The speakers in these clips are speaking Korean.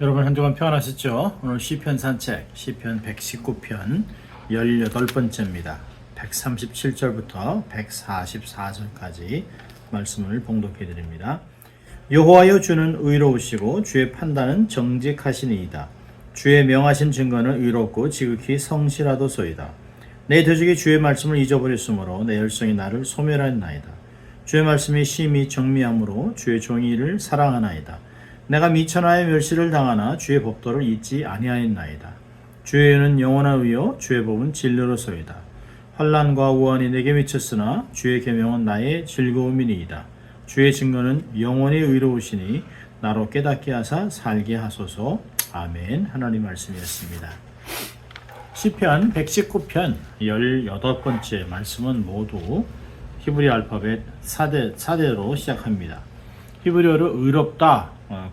여러분 한 주간 평안하셨죠? 오늘 시편 산책 시편 119편 18번째입니다. 137절부터 144절까지 말씀을 봉독해 드립니다. 여호와여, 주는 의로우시고 주의 판단은 정직하시니이다. 주의 명하신 증거는 의롭고 지극히 성실하도소이다. 내 도적이 주의 말씀을 잊어버렸으므로 내 혈성이 나를 소멸하였나이다. 주의 말씀이 심히 정미함으로 주의 종이 이를 사랑하나이다. 내가 미천하의 멸시를 당하나 주의 법도를 잊지 아니하였나이다. 주의 의는 영원한 의요 주의 법은 진리로소이다. 환난과 우환이 내게 미쳤으나 주의 계명은 나의 즐거움이니이다. 주의 증거는 영원히 의로우시니 나로 깨닫게 하사 살게 하소서. 아멘. 하나님 말씀이었습니다. 시편 119편 18번째 말씀은 모두 히브리 알파벳 4대로 시작합니다. 히브리어로 의롭다,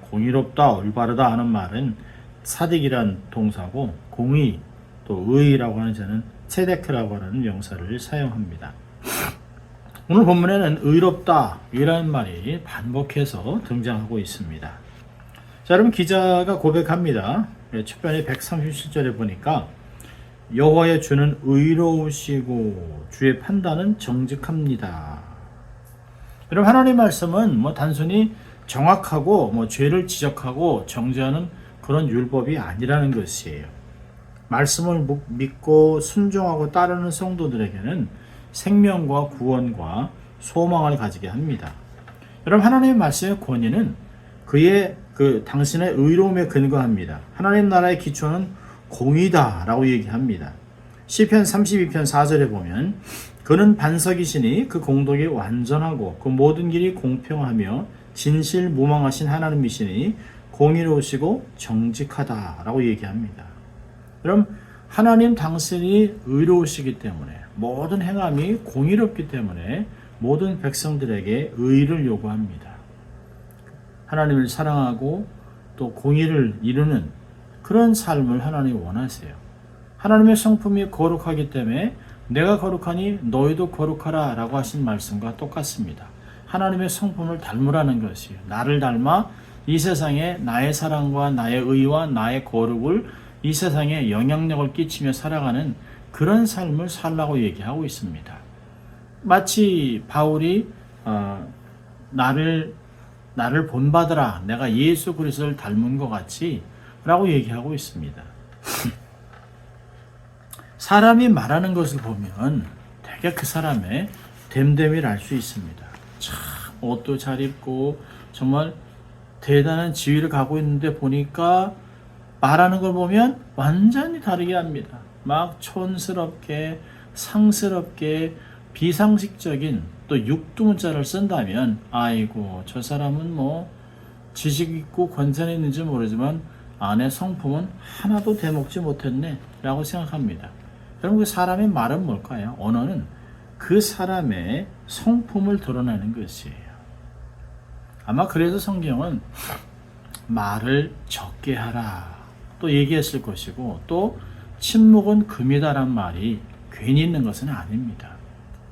공의롭다, 올바르다 하는 말은 사딕이란 동사고, 공의, 또 의라고 하는 자는 체데크라고 하는 명사를 사용합니다. 오늘 본문에는 의롭다 이라는 말이 반복해서 등장하고 있습니다. 자, 여러분, 기자가 고백합니다. 첫 편의 137절에 보니까 여호와의 주는 의로우시고 주의 판단은 정직합니다. 여러분, 하나님의 말씀은 단순히 정확하고 죄를 지적하고 정죄하는 그런 율법이 아니라는 것이에요. 말씀을 믿고 순종하고 따르는 성도들에게는 생명과 구원과 소망을 가지게 합니다. 여러분, 하나님의 말씀의 권위는 당신의 의로움에 근거합니다. 하나님 나라의 기초는 공의다라고 얘기합니다. 시편 32편 4절에 보면 그는 반석이시니 그 공덕이 완전하고 그 모든 길이 공평하며 진실무망하신 하나님이시니 공의로우시고 정직하다라고 얘기합니다. 그럼 하나님 당신이 의로우시기 때문에 모든 행함이 공의롭기 때문에 모든 백성들에게 의를 요구합니다. 하나님을 사랑하고 또 공의를 이루는 그런 삶을 하나님이 원하세요. 하나님의 성품이 거룩하기 때문에 내가 거룩하니 너희도 거룩하라 라고 하신 말씀과 똑같습니다. 하나님의 성품을 닮으라는 것이에요. 나를 닮아 이 세상에 나의 사랑과 나의 의와 나의 거룩을 이 세상에 영향력을 끼치며 살아가는 그런 삶을 살라고 얘기하고 있습니다. 마치 바울이 나를 본받으라, 내가 예수 그리스도를 닮은 것 같이 라고 얘기하고 있습니다. 사람이 말하는 것을 보면 되게 그 사람의 됨됨이를 알 수 있습니다. 참 옷도 잘 입고 정말 대단한 지위를 갖고 있는데 보니까 말하는 걸 보면 완전히 다르게 합니다. 막 촌스럽게 상스럽게 비상식적인 또 육두문자를 쓴다면 아이고 저 사람은 지식 있고 권세는 있는지 모르지만 안에 성품은 하나도 대먹지 못했네 라고 생각합니다. 여러분, 그 사람의 말은 뭘까요? 언어는 그 사람의 성품을 드러내는 것이에요. 아마 그래서 성경은 말을 적게 하라 또 얘기했을 것이고, 또 침묵은 금이다란 말이 괜히 있는 것은 아닙니다.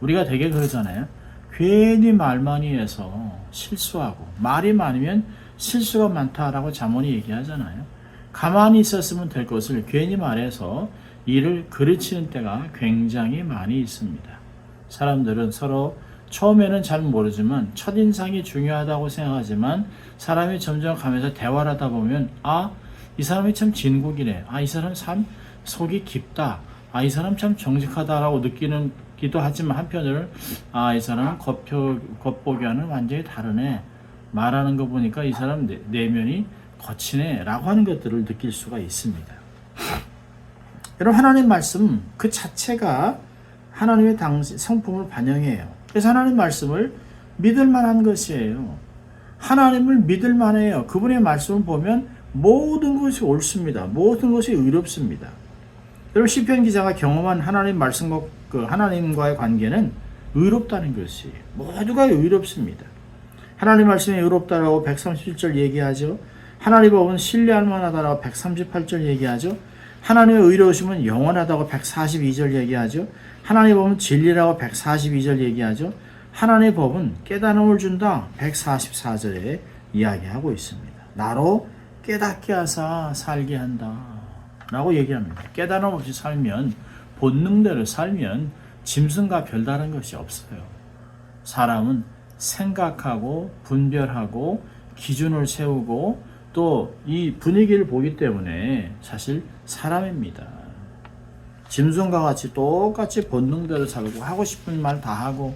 우리가 되게 그러잖아요. 괜히 말 많이 해서 실수하고, 말이 많으면 실수가 많다라고 자문이 얘기하잖아요. 가만히 있었으면 될 것을 괜히 말해서 일을 그르치는 때가 굉장히 많이 있습니다. 사람들은 서로 처음에는 잘 모르지만 첫인상이 중요하다고 생각하지만 사람이 점점 가면서 대화를 하다 보면 이 사람이 참 진국이네, 이 사람 참 속이 깊다, 이 사람 참 정직하다라고 느끼는 기도 하지만 한편으로는 이 사람은 겉보기와는 완전히 다르네, 말하는 거 보니까 이 사람 내면이 거치네 라고 하는 것들을 느낄 수가 있습니다. 여러분, 하나님 말씀 그 자체가 하나님의 성품을 반영해요. 그래서 하나님 말씀을 믿을 만한 것이에요. 하나님을 믿을 만해요. 그분의 말씀을 보면 모든 것이 옳습니다. 모든 것이 의롭습니다. 여러분, 시편 기자가 경험한 하나님 말씀과 하나님과의 관계는 의롭다는 것이에요. 모두가 의롭습니다. 하나님 말씀이 의롭다라고 137절 얘기하죠. 하나님 법은 신뢰할 만하다라고 138절 얘기하죠. 하나님의 의로우심은 영원하다고 142절 얘기하죠. 하나님의 법은 진리라고 142절 얘기하죠. 하나님의 법은 깨달음을 준다 144절에 이야기하고 있습니다. 나로 깨닫게 하사 살게 한다 라고 얘기합니다. 깨달음 없이 살면, 본능대로 살면 짐승과 별다른 것이 없어요. 사람은 생각하고 분별하고 기준을 세우고 또 이 분위기를 보기 때문에 사실 사람입니다. 짐승과 같이 똑같이 본능대로 살고 하고 싶은 말 다 하고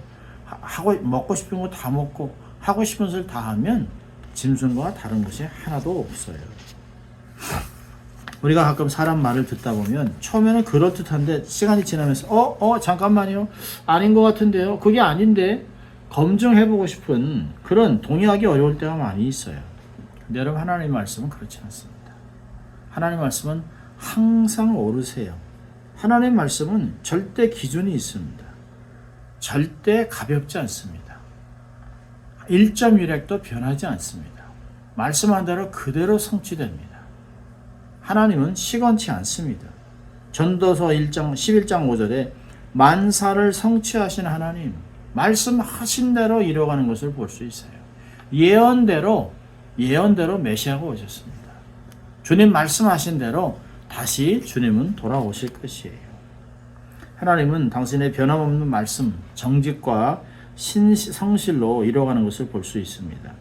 먹고 싶은 거 다 먹고 하고 싶은 것을 다 하면 짐승과 다른 것이 하나도 없어요. 우리가 가끔 사람 말을 듣다 보면 처음에는 그럴듯한데 시간이 지나면서 잠깐만요. 아닌 것 같은데요. 그게 아닌데 검증해보고 싶은 그런 동의하기 어려울 때가 많이 있어요. 근데 여러분 하나님의 말씀은 그렇지 않습니다. 하나님의 말씀은 항상 오르세요. 하나님의 말씀은 절대 기준이 있습니다. 절대 가볍지 않습니다. 1.1획도 변하지 않습니다. 말씀한 대로 그대로 성취됩니다. 하나님은 시건치 않습니다. 전도서 11장 5절에 만사를 성취하신 하나님, 말씀하신 대로 이뤄가는 것을 볼 수 있어요. 예언대로 메시아가 오셨습니다. 주님 말씀하신 대로 다시 주님은 돌아오실 것이에요. 하나님은 당신의 변함없는 말씀, 정직과 성실로 이뤄가는 것을 볼 수 있습니다.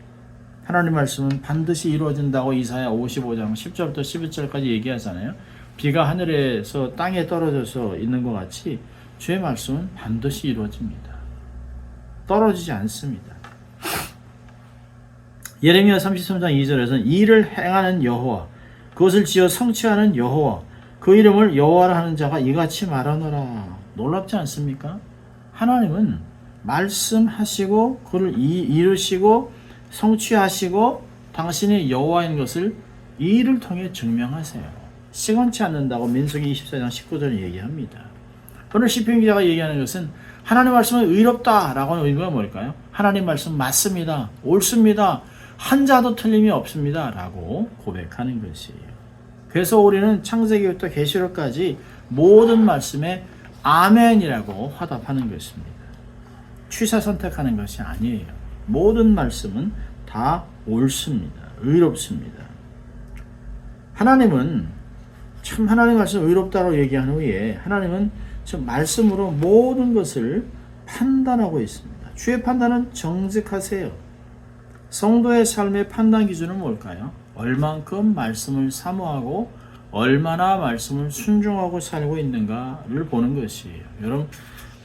하나님 말씀은 반드시 이루어진다고 이사야 55장 10절부터 11절까지 얘기하잖아요. 비가 하늘에서 땅에 떨어져서 있는 것 같이 주의 말씀은 반드시 이루어집니다. 떨어지지 않습니다. 예레미야 33장 2절에서는 이를 행하는 여호와, 그것을 지어 성취하는 여호와, 그 이름을 여호와라 하는 자가 이같이 말하노라. 놀랍지 않습니까? 하나님은 말씀하시고 그를 이루시고 성취하시고 당신이 여호와인 것을 이 일을 통해 증명하세요. 시건치 않는다고 민수기 24장 19절에 얘기합니다. 오늘 시편 기자가 얘기하는 것은 하나님 말씀은 의롭다라고 하는 의미가 뭘까요? 하나님 말씀 맞습니다. 옳습니다. 한 자도 틀림이 없습니다. 라고 고백하는 것이에요. 그래서 우리는 창세기부터 계시록까지 모든 말씀에 아멘이라고 화답하는 것입니다. 취사 선택하는 것이 아니에요. 모든 말씀은 다 옳습니다. 의롭습니다. 하나님은 참 하나님 말씀 의롭다고 얘기한 후에 하나님은 저 말씀으로 모든 것을 판단하고 있습니다. 주의 판단은 정직하세요. 성도의 삶의 판단 기준은 뭘까요? 얼만큼 말씀을 사모하고 얼마나 말씀을 순종하고 살고 있는가를 보는 것이에요. 여러분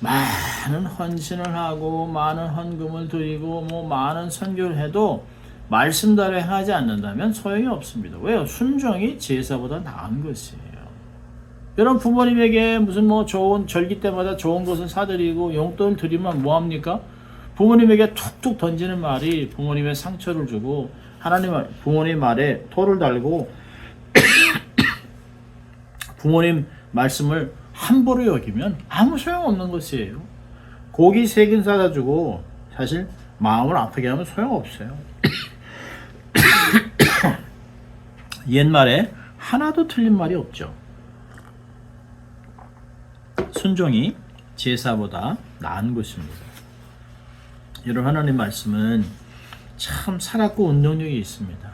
많은 헌신을 하고 많은 헌금을 드리고 많은 선교를 해도 말씀대로 행하지 않는다면 소용이 없습니다. 왜요? 순종이 제사보다 나은 것이에요. 여러분 부모님에게 무슨 좋은 절기 때마다 좋은 것을 사드리고 용돈을 드리면 뭐합니까? 부모님에게 툭툭 던지는 말이 부모님의 상처를 주고 부모님 말에 토를 달고 부모님 말씀을 함부로 여기면 아무 소용없는 것이에요. 고기 3근 사다 주고 사실 마음을 아프게 하면 소용없어요. 옛말에 하나도 틀린 말이 없죠. 순종이 제사보다 나은 것입니다. 여러분 하나님 말씀은 참 살았고 운동력이 있습니다.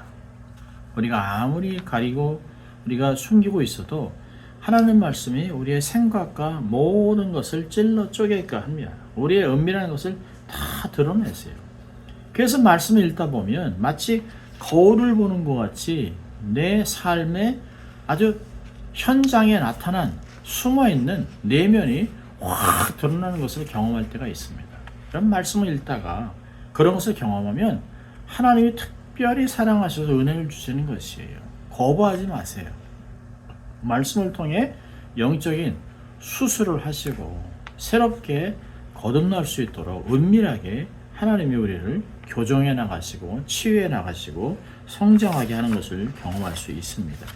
우리가 아무리 가리고 우리가 숨기고 있어도 하나님 말씀이 우리의 생각과 모든 것을 찔러 쪼개게 합니다. 우리의 은밀한 것을 다 드러내세요. 그래서 말씀을 읽다 보면 마치 거울을 보는 것 같이 내 삶의 아주 현장에 나타난 숨어있는 내면이 확 드러나는 것을 경험할 때가 있습니다. 그런 말씀을 읽다가 그런 것을 경험하면 하나님이 특별히 사랑하셔서 은혜를 주시는 것이에요. 거부하지 마세요. 말씀을 통해 영적인 수술을 하시고 새롭게 거듭날 수 있도록 은밀하게 하나님이 우리를 교정해 나가시고 치유해 나가시고 성장하게 하는 것을 경험할 수 있습니다.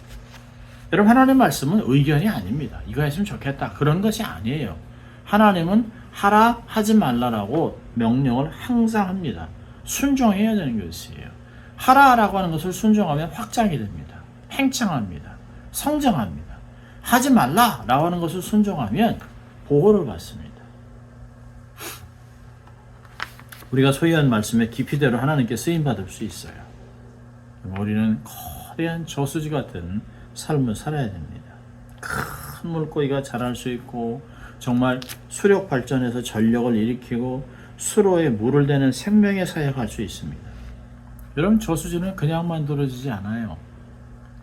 여러분 하나님 말씀은 의견이 아닙니다. 이거 했으면 좋겠다 그런 것이 아니에요. 하나님은 하라 하지 말라라고 명령을 항상 합니다. 순종해야 되는 것이에요. 하라라고 하는 것을 순종하면 확장이 됩니다. 팽창합니다. 성장합니다. 하지 말라라고 하는 것을 순종하면 보호를 받습니다. 우리가 소유한 말씀의 깊이대로 하나님께 쓰임받을 수 있어요. 우리는 화려한 저수지 같은 삶을 살아야 됩니다. 큰 물고기가 자랄 수 있고 정말 수력 발전해서 전력을 일으키고 수로에 물을 대는 생명의 사역할 수 있습니다. 여러분, 저수지는 그냥 만들어지지 않아요.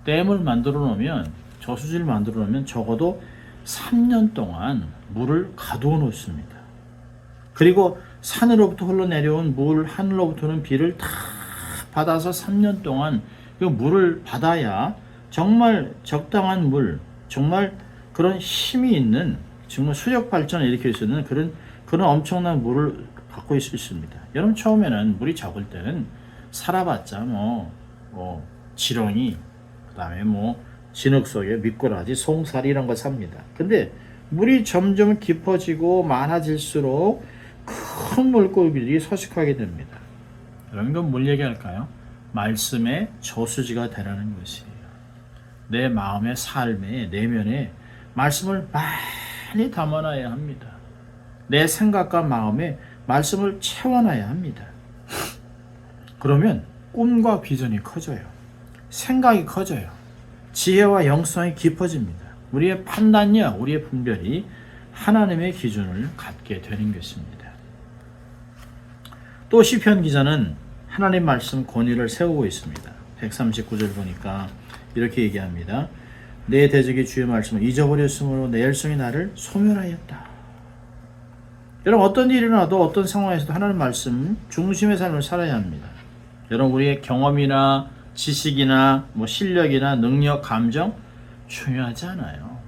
댐을 만들어 놓으면, 저수지를 만들어 놓으면 적어도 3년 동안 물을 가두어 놓습니다. 그리고 산으로부터 흘러내려온 물, 하늘로부터는 비를 다 받아서 3년 동안 그 물을 받아야 정말 적당한 물, 정말 그런 힘이 있는, 정말 수력 발전을 일으킬 수 있는 그런 엄청난 물을 갖고 있을 수 있습니다. 여러분, 처음에는 물이 적을 때는 살아봤자 지렁이, 그 다음에 진흙 속에 미꾸라지, 송사리 이런 거 삽니다. 근데 물이 점점 깊어지고 많아질수록 큰 물고기들이 서식하게 됩니다. 여러분, 이건 뭘 얘기할까요? 말씀의 저수지가 되라는 것이에요. 내 마음의 삶의 내면에 말씀을 많이 담아놔야 합니다. 내 생각과 마음에 말씀을 채워놔야 합니다. 그러면 꿈과 비전이 커져요. 생각이 커져요. 지혜와 영성이 깊어집니다. 우리의 판단력, 우리의 분별이 하나님의 기준을 갖게 되는 것입니다. 또 시편 기자는 하나님 말씀 권위를 세우고 있습니다. 139절 보니까 이렇게 얘기합니다. 내 대적이 주의 말씀을 잊어버렸으므로 내 열성이 나를 소멸하였다. 여러분, 어떤 일이 일어나도 어떤 상황에서도 하나님 말씀 중심의 삶을 살아야 합니다. 여러분, 우리의 경험이나 지식이나 실력이나 능력, 감정 중요하지 않아요.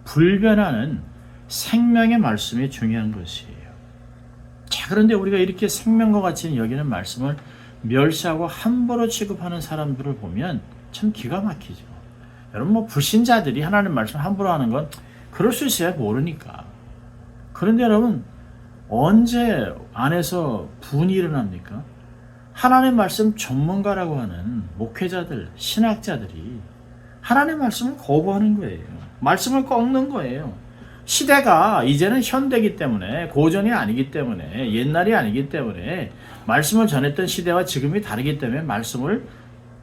불변하는 생명의 말씀이 중요한 것이에요. 자, 그런데 우리가 이렇게 생명과 같이 여기는 말씀을 멸시하고 함부로 취급하는 사람들을 보면 참 기가 막히죠. 여러분, 불신자들이 하나님 말씀 함부로 하는 건 그럴 수 있어야 모르니까. 그런데 여러분, 언제 안에서 분이 일어납니까? 하나님 말씀 전문가라고 하는 목회자들, 신학자들이 하나님 말씀을 거부하는 거예요. 말씀을 꺾는 거예요. 시대가 이제는 현대이기 때문에, 고전이 아니기 때문에, 옛날이 아니기 때문에, 말씀을 전했던 시대와 지금이 다르기 때문에 말씀을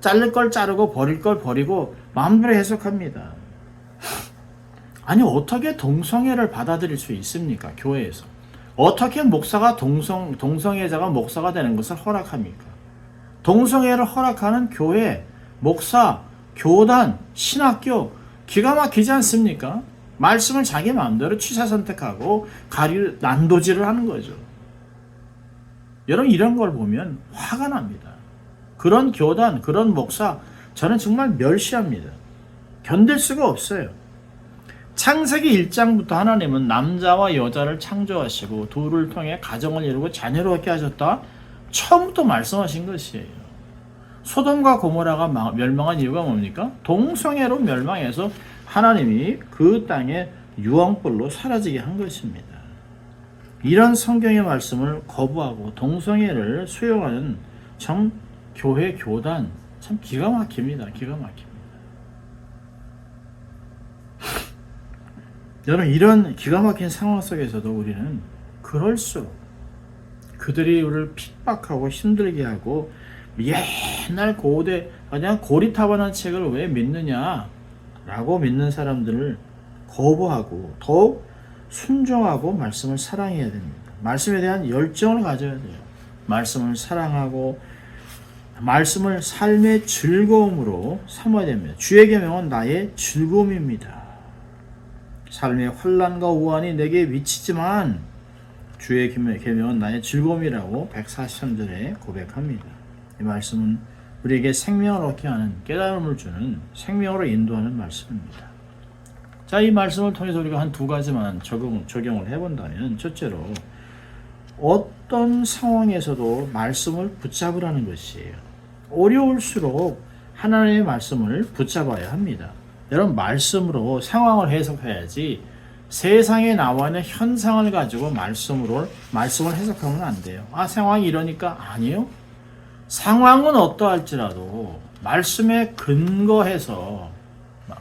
자를 걸 자르고 버릴 걸 버리고 마음대로 해석합니다. 아니, 어떻게 동성애를 받아들일 수 있습니까? 교회에서. 어떻게 목사가 동성애자가 목사가 되는 것을 허락합니까? 동성애를 허락하는 교회, 목사, 교단, 신학교 기가 막히지 않습니까? 말씀을 자기 마음대로 취사 선택하고 난도질을 하는 거죠. 여러분, 이런 걸 보면 화가 납니다. 그런 교단, 그런 목사 저는 정말 멸시합니다. 견딜 수가 없어요. 창세기 1장부터 하나님은 남자와 여자를 창조하시고 둘을 통해 가정을 이루고 자녀를 얻게 하셨다. 처음부터 말씀하신 것이에요. 소돔과 고모라가 멸망한 이유가 뭡니까? 동성애로 멸망해서 하나님이 그 땅에 유황불로 사라지게 한 것입니다. 이런 성경의 말씀을 거부하고 동성애를 수용하는 참 교회, 교단 참 기가 막힙니다. 기가 막힙니다. 여러분, 이런 기가 막힌 상황 속에서도 우리는 그럴수록 그들이 우리를 핍박하고 힘들게 하고 옛날 고대 그냥 고리타반한 책을 왜 믿느냐라고 믿는 사람들을 거부하고 더욱 순종하고 말씀을 사랑해야 됩니다. 말씀에 대한 열정을 가져야 돼요. 말씀을 사랑하고 말씀을 삶의 즐거움으로 삼아야 됩니다. 주의 계명은 나의 즐거움입니다. 삶의 환난과 우환이 내게 미치지만 주의 계명은 나의 즐거움이라고 143절에 고백합니다. 이 말씀은 우리에게 생명을 얻게 하는 깨달음을 주는 생명으로 인도하는 말씀입니다. 자, 이 말씀을 통해서 우리가 한 두 가지만 적용을 해본다면, 첫째로 어떤 상황에서도 말씀을 붙잡으라는 것이에요. 어려울수록 하나님의 말씀을 붙잡아야 합니다. 여러분, 말씀으로 상황을 해석해야지 세상에 나와 있는 현상을 가지고 말씀을 해석하면 안 돼요. 상황이 이러니까 아니요. 상황은 어떠할지라도 말씀에 근거해서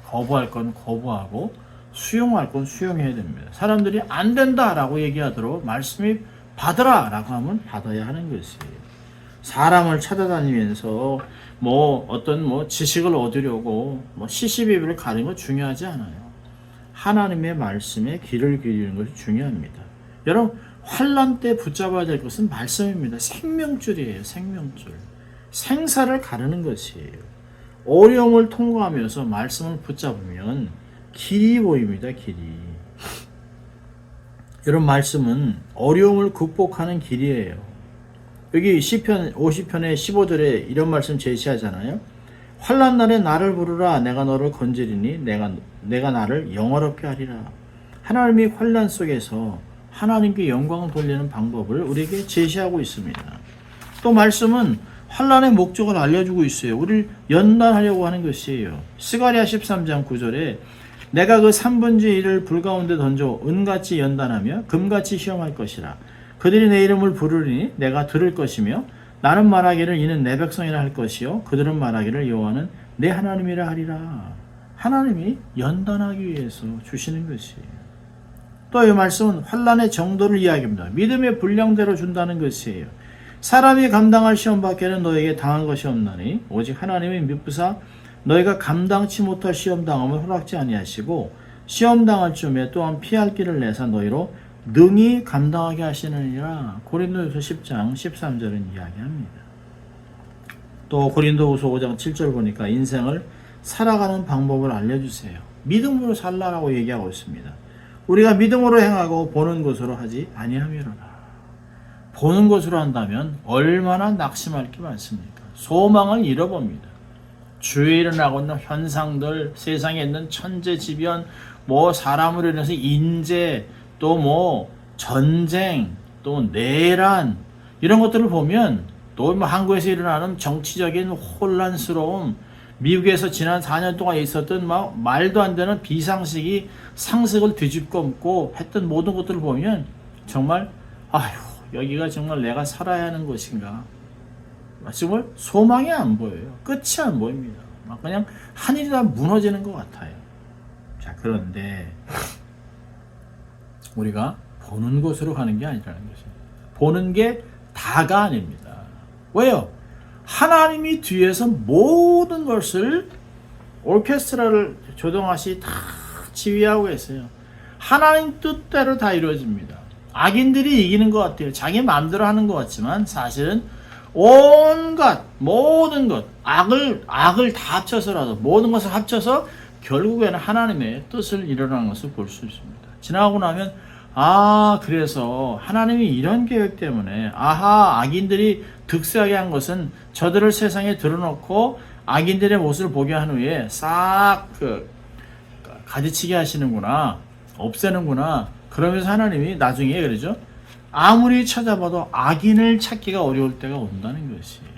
거부할 건 거부하고 수용할 건 수용해야 됩니다. 사람들이 안 된다라고 얘기하도록 말씀이 받으라 라고 하면 받아야 하는 것이에요. 사람을 찾아다니면서 뭐 어떤 뭐 지식을 얻으려고 뭐 시시비비를 가리는 거 중요하지 않아요. 하나님의 말씀에 귀를 기울이는 것이 중요합니다. 여러분, 환난 때 붙잡아야 될 것은 말씀입니다. 생명줄이에요. 생명줄. 생사를 가르는 것이에요. 어려움을 통과하면서 말씀을 붙잡으면 길이 보입니다. 길이. 여러분, 말씀은 어려움을 극복하는 길이에요. 여기 시편 50편의 15절에 이런 말씀 제시하잖아요. 환난 날에 나를 부르라. 내가 너를 건지리니 내가 나를 영화롭게 하리라. 하나님이 환난 속에서 하나님께 영광을 돌리는 방법을 우리에게 제시하고 있습니다. 또 말씀은 환난의 목적을 알려주고 있어요. 우리를 연단하려고 하는 것이에요. 스가랴 13장 9절에 내가 그 3분의 1을 불 가운데 던져 은같이 연단하며 금같이 시험할 것이라. 그들이 내 이름을 부르리니 내가 들을 것이며 나는 말하기를 이는 내 백성이라 할 것이요 그들은 말하기를 여호와는 내 하나님이라 하리라. 하나님이 연단하기 위해서 주시는 것이에요. 또 이 말씀은 환난의 정도를 이야기합니다. 믿음의 분량대로 준다는 것이에요. 사람이 감당할 시험 밖에는 너에게 당한 것이 없나니 오직 하나님이 미쁘사 너희가 감당치 못할 시험 당함을 허락지 아니하시고 시험 당할 쯤에 또한 피할 길을 내사 너희로 능히 감당하게 하시느니라. 고린도후서 10장 13절은 이야기합니다. 또 고린도후서 5장 7절 보니까 인생을 살아가는 방법을 알려주세요. 믿음으로 살라라고 얘기하고 있습니다. 우리가 믿음으로 행하고 보는 것으로 하지 아니하미로라. 보는 것으로 한다면 얼마나 낙심할 게 많습니까? 소망을 잃어봅니다. 주위에 일어나고 있는 현상들, 세상에 있는 천재지변, 뭐 사람으로 인해서 인재, 또 뭐 전쟁, 또 내란 이런 것들을 보면 또 뭐 한국에서 일어나는 정치적인 혼란스러움, 미국에서 지난 4년 동안 있었던 막 말도 안 되는 비상식이 상식을 뒤집고 했던 모든 것들을 보면 정말 아휴 여기가 정말 내가 살아야 하는 것인가, 정말 소망이 안 보여요. 끝이 안 보입니다. 막 그냥 하늘이 다 무너지는 것 같아요. 자, 그런데 우리가 보는 곳으로 가는 게 아니라는 것입니다. 보는 게 다가 아닙니다. 왜요? 하나님이 뒤에서 모든 것을 오케스트라를 조정하시 다 지휘하고 계세요. 하나님 뜻대로 다 이루어집니다. 악인들이 이기는 것 같아요. 자기 마음대로 하는 것 같지만 사실은 온갖 모든 것 악을 다 합쳐서라도 모든 것을 합쳐서 결국에는 하나님의 뜻을 이루는 것을 볼 수 있습니다. 지나가고 나면 그래서 하나님이 이런 계획 때문에 악인들이 득세하게 한 것은 저들을 세상에 드러놓고 악인들의 모습을 보게 한 후에 싹 가지치게 하시는구나, 없애는구나. 그러면서 하나님이 나중에 그러죠. 아무리 찾아봐도 악인을 찾기가 어려울 때가 온다는 것이에요.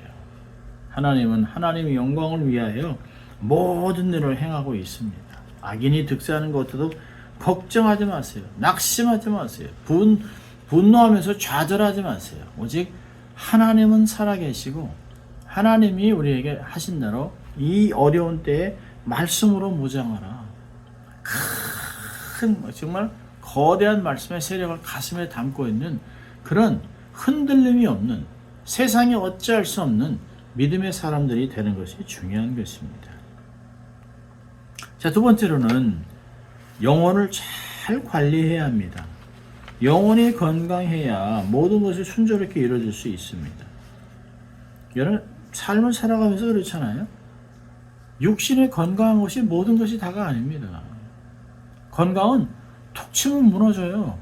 하나님은 하나님의 영광을 위하여 모든 일을 행하고 있습니다. 악인이 득세하는 것도 걱정하지 마세요. 낙심하지 마세요. 분노하면서 좌절하지 마세요. 오직 하나님은 살아계시고 하나님이 우리에게 하신 대로 이 어려운 때에 말씀으로 무장하라. 큰 정말 거대한 말씀의 세력을 가슴에 담고 있는 그런 흔들림이 없는, 세상에 어찌할 수 없는 믿음의 사람들이 되는 것이 중요한 것입니다. 자, 두 번째로는 영혼을 잘 관리해야 합니다. 영혼이 건강해야 모든 것이 순조롭게 이루어질 수 있습니다. 여러분, 삶을 살아가면서 그렇잖아요. 육신이 건강한 것이 모든 것이 다가 아닙니다. 건강은 툭 치면 무너져요.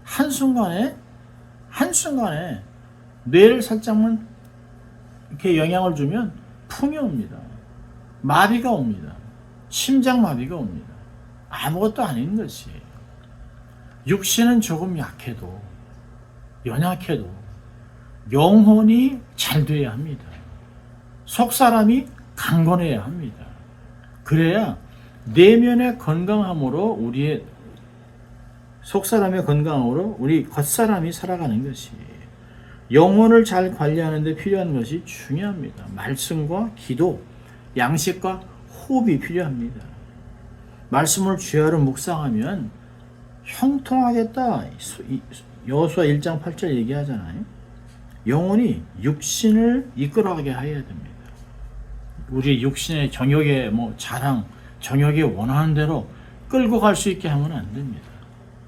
한순간에 뇌를 살짝만 이렇게 영향을 주면 풍이 옵니다. 마비가 옵니다. 심장 마비가 옵니다. 아무것도 아닌 것이에요. 육신은 조금 약해도, 연약해도 영혼이 잘 돼야 합니다. 속사람이 강건해야 합니다. 그래야 내면의 건강함으로 우리의 속사람의 건강으로 우리 겉사람이 살아가는 것이에요. 영혼을 잘 관리하는 데 필요한 것이 중요합니다. 말씀과 기도, 양식과 호흡이 필요합니다. 말씀을 주야로 묵상하면 형통하겠다. 여호수아 1장 8절 얘기하잖아요. 영혼이 육신을 이끌어가게 해야 됩니다. 우리 육신의 정욕의 자랑, 정욕이 원하는 대로 끌고 갈 수 있게 하면 안 됩니다.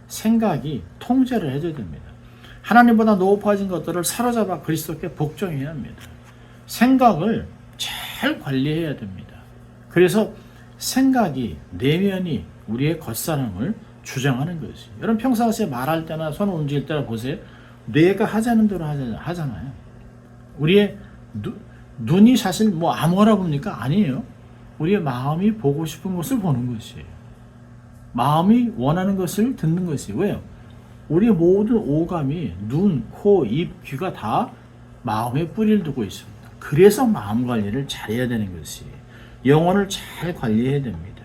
생각이 통제를 해줘야 됩니다. 하나님보다 높아진 것들을 사로잡아 그리스도께 복종해야 합니다. 생각을 잘 관리해야 됩니다. 그래서 생각이, 내면이 우리의 겉사람을 주장하는 것이. 여러분 평상시에 말할 때나 손을 움직일 때나 보세요. 뇌가 하자는 대로 하잖아요. 우리의 눈이 사실 아무거나 봅니까? 아니에요. 우리의 마음이 보고 싶은 것을 보는 것이에요. 마음이 원하는 것을 듣는 것이. 왜요? 우리의 모든 오감이 눈, 코, 입, 귀가 다 마음에 뿌리를 두고 있습니다. 그래서 마음 관리를 잘해야 되는 것이. 영혼을 잘 관리해야 됩니다.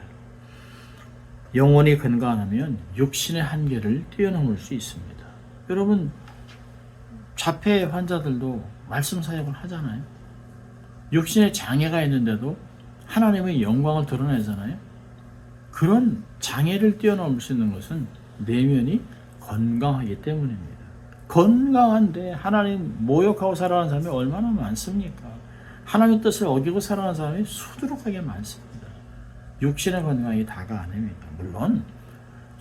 영혼이 건강하면 육신의 한계를 뛰어넘을 수 있습니다. 여러분 자폐 환자들도 말씀 사역을 하잖아요. 육신에 장애가 있는데도 하나님의 영광을 드러내잖아요. 그런 장애를 뛰어넘을 수 있는 것은 내면이 건강하기 때문입니다. 건강한데 하나님 모욕하고 살아가는 사람이 얼마나 많습니까? 하나님의 뜻을 어기고 살아가는 사람이 수두룩하게 많습니다. 육신의 건강이 다가 아닙니다. 물론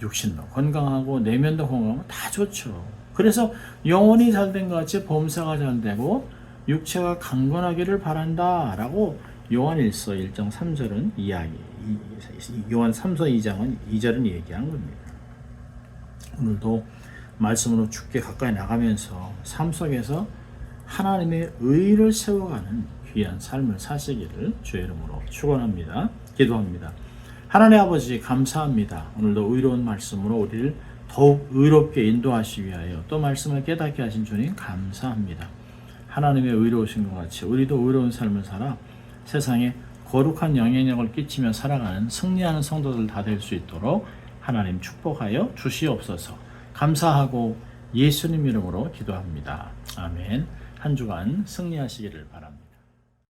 육신도 건강하고 내면도 건강하면 다 좋죠. 그래서 영혼이 잘된 것 같이 범사가 잘되고 육체가 강건하기를 바란다 라고 요한일서 1장 3절은 요한 3서 2장은 2절은 얘기한 겁니다. 오늘도 말씀으로 주께 가까이 나가면서 삶 속에서 하나님의 의를 세워가는 귀한 삶을 사시기를 주의 이름으로 축원합니다. 기도합니다. 하나님 아버지 감사합니다. 오늘도 의로운 말씀으로 우리를 더욱 의롭게 인도하시기 위하여 또 말씀을 깨닫게 하신 주님 감사합니다. 하나님의 의로우신 것 같이 우리도 의로운 삶을 살아 세상에 거룩한 영향력을 끼치며 살아가는 승리하는 성도들 다 될 수 있도록 하나님 축복하여 주시옵소서. 감사하고 예수님 이름으로 기도합니다. 아멘. 한 주간 승리하시기를 바랍니다.